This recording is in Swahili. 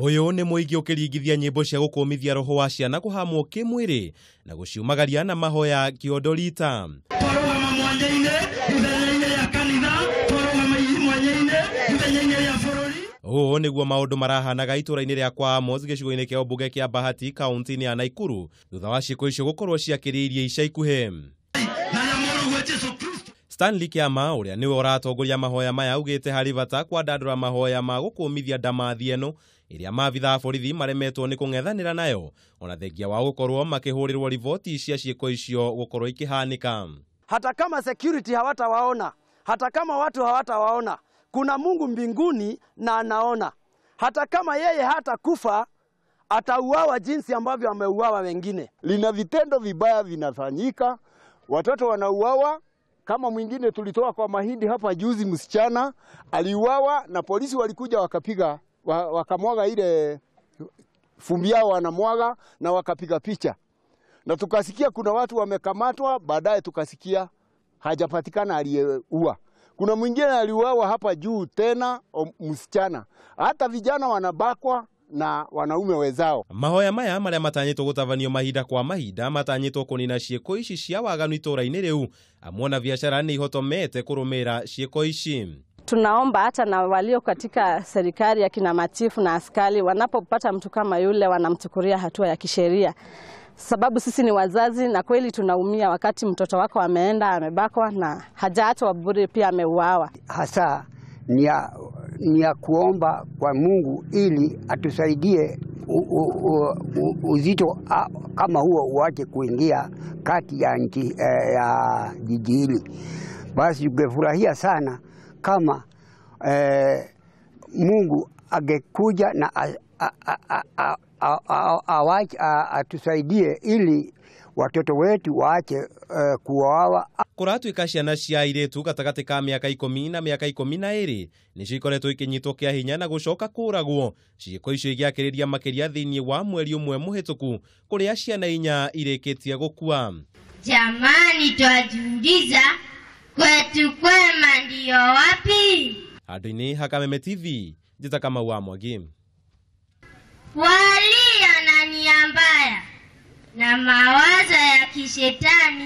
Uyu ni muingi ukiringithia nyimbo cia gukumithia roho wa ciana kuhamwo kimwiri na guciumagaria na mahoya kiondo Rita. Ũũ nĩguo maũndũ marahanaga itũra-inĩ rĩakwa Amos gĩcigo-inĩ kĩa umbunge kĩa Bahati kaunti-ini ya Naikuru thutha wa ciiko icio gũkorwo ciakĩrĩirie ica ikuhĩ. Stanley Kiama ũrĩa nĩwe ũratongoria mahoya maya augĩte harĩ bata kwandandũra mahoya ma gũkũmithia ndamathi ĩno ĩrĩa maabitha a borithi maremetwo nĩ kũng'ethanĩra nayo ona thengia wa gũkorwo makĩhũrĩrwo riboti cia ciiko icio gũkorwo ikihanĩka. Hata kama security hawatawaona, hata kama watu hawatawaona, kuna Mungu mbinguni na anaona. Hata kama yeye hata kufa, atauawa jinsi ambavyo ameuawa wengine. Lina vitendo vibaya vinafanyika, watoto wanauawa. Kama mwingine tulitoa kwa Mahindi hapa juzi, msichana aliuawa na polisi walikuja wakapiga, wakamwaga ile fumbi yao wanamwaga na wakapiga picha. Na tukasikia kuna watu wamekamatwa, baadaye tukasikia hajapatikana aliyeua. Kuna mwingine aliuawa hapa juu tena, msichana. Hata vijana wanabakwa na wanaume wezao. Mahoya maya maria matanyitwo gutabanio mahinda kwa mahinda matanyitwo kunina ciiko ici cia waganu itũra-inĩ riu amwona biashara ni ihotomete kurumira ciiko ici. Tunaomba hata na walio katika serikali ya kina machifu na askari wanapopata mtu kama yule wanamchukulia hatua ya kisheria. Sababu sisi ni wazazi na kweli tunaumia wakati mtoto wako ameenda amebakwa na hajaachwa bure pia ameuawa. Hasa ni ya kuomba kwa Mungu ili atusaidie uzito kama huo uache kuingia kati ya nchi ya jiji hili. Basi tungefurahia sana kama Mungu angekuja na atusaidie ili watoto wetu waache kuuawa. Kuratuika ciana cia airĩtu gatagati ka miaka 10 na miaka 12 nicio ikoretwo ikinyitwo kiahinya na gucoka kuragwo. Ciiko icio igiakĩrĩria makĩria thĩinĩ wa mweri ũmwe mũhĩtũku kũrĩa ciana 4 irĩkĩtie gũkua. Jamani, twajiuliza kwetu kwema ndio wapi? Handũ-inĩ ha Kameme TV, njĩta kama wa Mwagi. Walio na nia mbaya na mawazo ya kishetani